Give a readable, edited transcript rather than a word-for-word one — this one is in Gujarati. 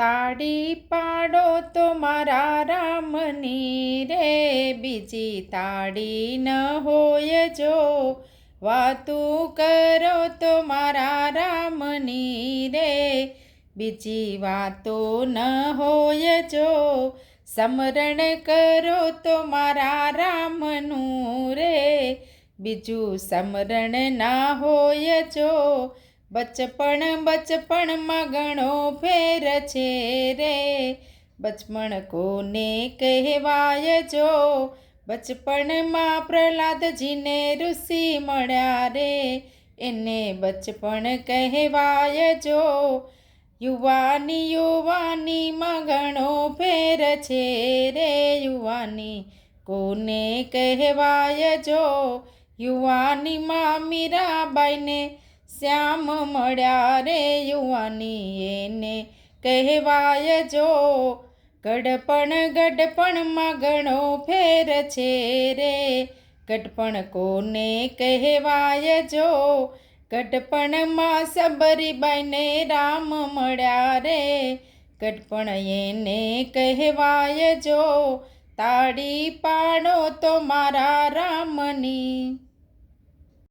તાળી પાડો તો મારા રામની રે, બીજી તાળી ન હોય જો, વાતું કરો તો મારા રામની રે, બીજી વાતો ન હોય જો, સમરણ કરો તો મારા રામનું રે, બીજું સમરણ ના હોય જો, બચપણમાં ઘણો ફેર છે રે, બચપણ કોને કહેવાય જો, બચપણમાં પ્રહલાદજીને ઋષિ મળ્યા રે, એને બચપણ કહેવાય જો, યુવાનીમાં ઘણો ફેર છે રે, યુવાની કોને કહેવાય જો, યુવાનીમાં મીરાબાઈને શ્યામ મળ્યા રે, યુવાની એને કહેવાય જો, ગડપણમાં ઘણો ફેર છે રે, ગડપણ કોને કહેવાય જો, ગડપણમાં સબરીબાઈને રામ મળ્યા રે, ગડપણ એને કહેવાય જો, તાળી પાડો તો મારા રામની।